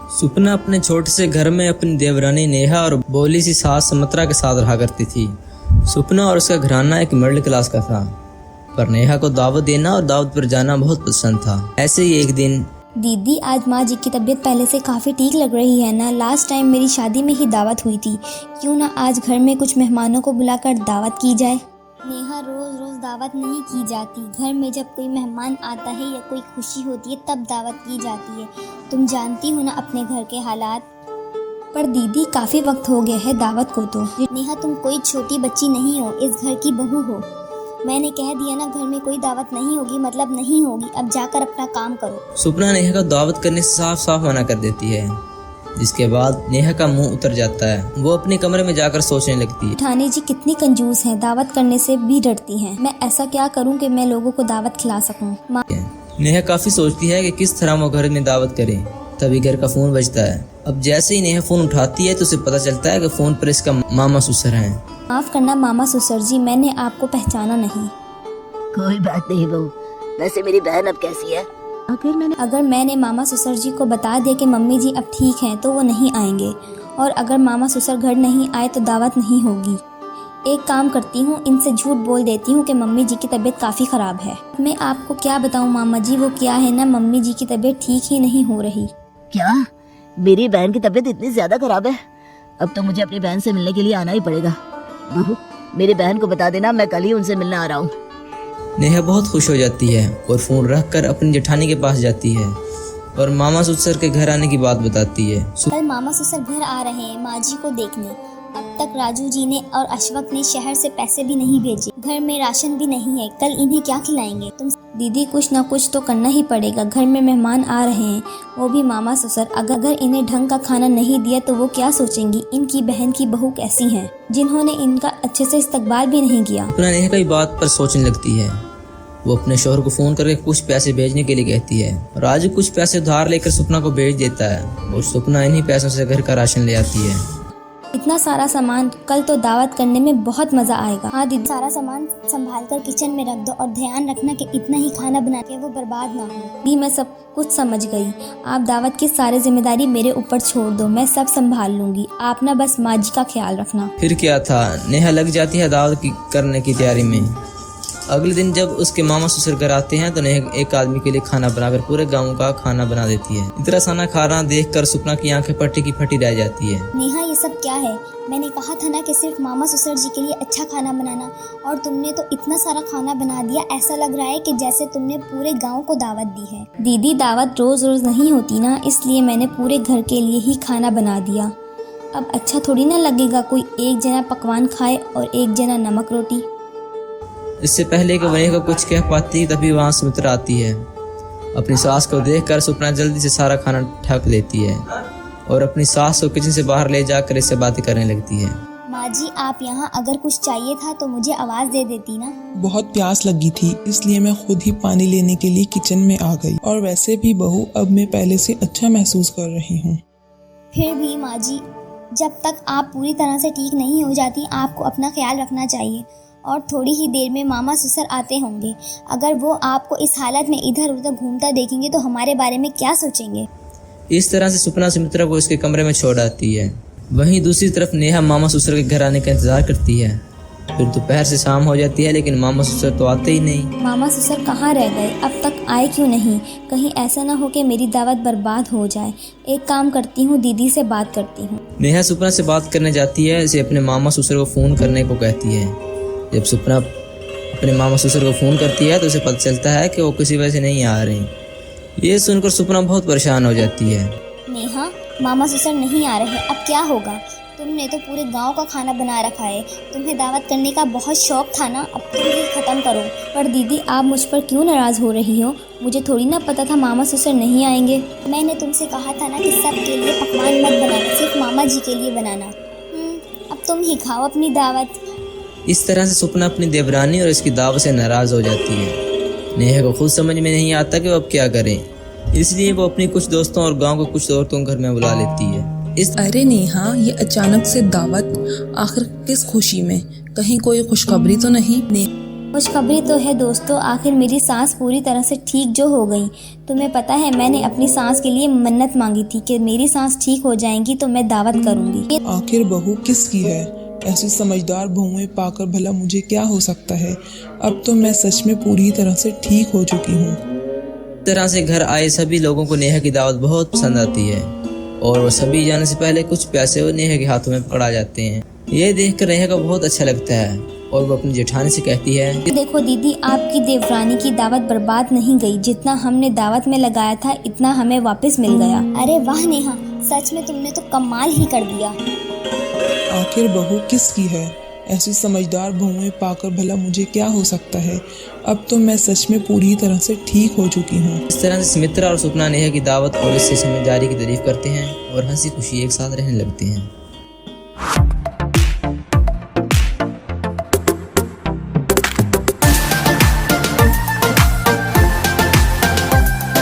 सुपना अपने छोटे से घर में अपनी देवरानी नेहा और बोली सी सास सुमित्रा के साथ रहा करती थी। सुपना और उसका घराना एक मिडिल क्लास का था, पर नेहा को दावत देना और दावत पर जाना बहुत पसंद था। ऐसे ही एक दिन, दीदी आज माँ जी की तबीयत पहले से काफ़ी ठीक लग रही है ना। लास्ट टाइम मेरी शादी में ही दावत हुई थी, क्यों ना आज घर में कुछ मेहमानों को बुलाकर दावत की जाए। नेहा, रोज रोज दावत नहीं की जाती। घर में जब कोई मेहमान आता है या कोई खुशी होती है तब दावत की जाती है। तुम जानती हो ना अपने घर के हालात। पर दीदी काफ़ी वक्त हो गया है दावत को तो। नेहा, तुम कोई छोटी बच्ची नहीं हो, इस घर की बहू हो। मैंने कह दिया ना घर में कोई दावत नहीं होगी मतलब नहीं होगी। अब जाकर अपना काम करो। सुपना नेहा को दावत करने से साफ साफ मना कर देती है, जिसके बाद नेहा का मुंह उतर जाता है। वो अपने कमरे में जाकर सोचने लगती है, ठानी जी कितनी कंजूस हैं, दावत करने से भी डरती हैं। मैं ऐसा क्या करूं कि मैं लोगों को दावत खिला सकूं। नेहा काफी सोचती है कि किस तरह वो घर में दावत करे। तभी घर का फोन बजता है। अब जैसे ही नेहा फोन उठाती है तो उसे पता चलता है कि फोन पर इसका मामा ससुर हैं। माफ करना मामा ससुर जी, मैंने आपको पहचाना नहीं। कोई बात नहीं बहू, वैसे मेरी बहन अब कैसी है? अगर मैंने मामा ससुर जी को बता दिया कि मम्मी जी अब ठीक हैं तो वो नहीं आएंगे, और अगर मामा ससुर घर नहीं आए तो दावत नहीं होगी। एक काम करती हूँ, इनसे झूठ बोल देती हूँ कि मम्मी जी की तबीयत काफ़ी ख़राब है। मैं आपको क्या बताऊँ मामा जी, वो क्या है ना, मम्मी जी की तबीयत ठीक ही नहीं हो रही। क्या मेरी बहन की तबीयत इतनी ज्यादा खराब है? अब तो मुझे अपनी बहन से मिलने के लिए आना ही पड़ेगा। बहू, मेरी बहन को बता देना मैं कल ही उनसे मिलने आ रहा हूँ। नेहा बहुत खुश हो जाती है और फोन रखकर अपनी जेठानी के पास जाती है और मामा ससुर के घर आने की बात बताती है। कल मामा ससुर घर आ रहे हैं माँ जी को देखने। अब तक राजू जी ने और अशफक ने शहर से पैसे भी नहीं भेजे, घर में राशन भी नहीं है, कल इन्हें क्या खिलाएंगे। तुम दीदी कुछ ना कुछ तो करना ही पड़ेगा। घर में मेहमान आ रहे हैं, वो भी मामा ससुर। अगर इन्हें ढंग का खाना नहीं दिया तो वो क्या सोचेंगी, इनकी बहन की बहू कैसी है जिन्होंने इनका अच्छे से इस्तकबाल भी नहीं किया। सुपना नेहा की बात पर सोचने लगती है। वो अपने शोहर को फोन करके कुछ पैसे भेजने के लिए कहती है। राजू कुछ पैसे उधार लेकर सुपना को भेज देता है और सुपना इन्हीं पैसों से घर का राशन ले आती है। इतना सारा सामान, कल तो दावत करने में बहुत मजा आएगा। हाँ दीदी, सारा सामान संभाल कर किचन में रख दो और ध्यान रखना कि इतना ही खाना बना के वो बर्बाद ना हो। दी, मैं सब कुछ समझ गई। आप दावत की सारी जिम्मेदारी मेरे ऊपर छोड़ दो, मैं सब संभाल लूंगी। आप ना बस माँ जी का ख्याल रखना। फिर क्या था, नेहा लग जाती है दावत की करने की तैयारी में। अगले दिन जब उसके मामा ससुर घर आते हैं तो नेहा एक आदमी के लिए खाना बनाकर पूरे गांव का खाना बना देती है। इतना सारा खाना देखकर सुपना की आंखें फटी की फटी रह जाती है। नेहा, ये सब क्या है? मैंने कहा था ना कि सिर्फ मामा ससुर जी के लिए अच्छा खाना बनाना, और तुमने तो इतना सारा खाना बना दिया। ऐसा लग रहा है कि जैसे तुमने पूरे गांव को दावत दी है। दीदी, दावत रोज रोज नहीं होती ना, इसलिए मैंने पूरे घर के लिए ही खाना बना दिया। अब अच्छा थोड़ी ना लगेगा कोई एक जना पकवान खाए और एक जना नमक रोटी। इससे पहले कि नेहा को कुछ कह पाती तभी वहाँ सुमित्रा आती है। अपनी सास को देखकर सुपना जल्दी से सारा खाना ढक देती है और अपनी सास को किचन से बाहर ले जाकर इससे बातें करने लगती है। माँ जी, आप यहाँ अगर कुछ चाहिए था तो मुझे आवाज दे देती ना। बहुत प्यास लगी थी, इसलिए मैं खुद ही पानी लेने के लिए किचन में आ गई। और वैसे भी बहू, अब मैं पहले से अच्छा महसूस कर रही हूँ। फिर भी माँ जी, जब तक आप पूरी तरह से ठीक नहीं हो जाती आपको अपना ख्याल रखना चाहिए। और थोड़ी ही देर में मामा ससुर आते होंगे, अगर वो आपको इस हालत में इधर उधर घूमता देखेंगे तो हमारे बारे में क्या सोचेंगे। इस तरह से सुपना सुमित्रा को उसके कमरे में छोड़ आती है। वहीं दूसरी तरफ नेहा मामा ससुर के घर आने का इंतजार करती है। फिर दोपहर से शाम हो जाती है लेकिन मामा ससुर तो आते ही नहीं। मामा ससुर कहाँ रह गए, अब तक आए क्यों नहीं? कहीं ऐसा ना हो कि मेरी दावत बर्बाद हो जाए। एक काम करती हूँ, दीदी से बात करती हूँ। नेहा सुपना से बात करने जाती है। इसे अपने मामा ससुर को फोन करने को कहती है। जब सुपना अपने मामा ससुर को फोन करती है तो उसे पता चलता है कि वो किसी वजह से नहीं आ रही। ये सुनकर सुपना बहुत परेशान हो जाती है। नेहा, मामा ससुर नहीं आ रहे, अब क्या होगा? तुमने तो पूरे गांव का खाना बना रखा है, तुम्हें दावत करने का बहुत शौक था ना, अब तुम ही खत्म करो। पर दीदी, आप मुझ पर क्यों नाराज हो रही हो? मुझे थोड़ी ना पता था मामा ससुर नहीं आएंगे। मैंने तुमसे कहा था ना कि सबके लिए पकवान मत बनाना, सिर्फ मामा जी के लिए बनाना। अब तुम ही खाओ अपनी दावत। इस तरह से सुपना अपनी देवरानी और इसकी दावत से नाराज हो जाती है। नेहा को खुद समझ में नहीं आता कि वो अब क्या करें, इसलिए वो अपनी कुछ दोस्तों और गांव के कुछ औरतों को घर में बुला लेती है। अरे नेहा, ये अचानक से दावत, आखिर किस खुशी में? कहीं कोई खुशखबरी तो नहीं? खुशखबरी तो है दोस्तों, आखिर मेरी सांस पूरी तरह से ठीक जो हो गई। तुम्हें पता है मैंने अपनी सांस के लिए मन्नत मांगी थी कि मेरी सांस ठीक हो जाएगी तो मैं दावत करूंगी। आखिर बहू किसकी है? ऐसी समझदार बहुएं पाकर भला मुझे क्या हो सकता है। अब तो मैं सच में पूरी तरह से ठीक हो चुकी हूँ। इस तरह से घर आए सभी लोगों को नेहा की दावत बहुत पसंद आती है और वो सभी जाने से पहले कुछ पैसे वो नेहा के हाथों में पकड़ा जाते हैं। ये देखकर नेहा को बहुत अच्छा लगता है और वो अपनी जेठानी से कहती है, देखो दीदी, आपकी देवरानी की दावत बर्बाद नहीं गई। जितना हमने दावत में लगाया था इतना हमें वापस मिल गया। अरे वाह नेहा, सच में तुमने तो कमाल ही कर दिया। आखिर बहू किसकी है? ऐसी समझदार बहुएं पाकर भला मुझे क्या हो सकता है। अब तो मैं सच में पूरी तरह से ठीक हो चुकी हूँ। इस तरह से सुमित्रा और सुपना नेहा की दावत और इससे समझदारी की तारीफ करते हैं और हंसी खुशी एक साथ रहने लगते हैं।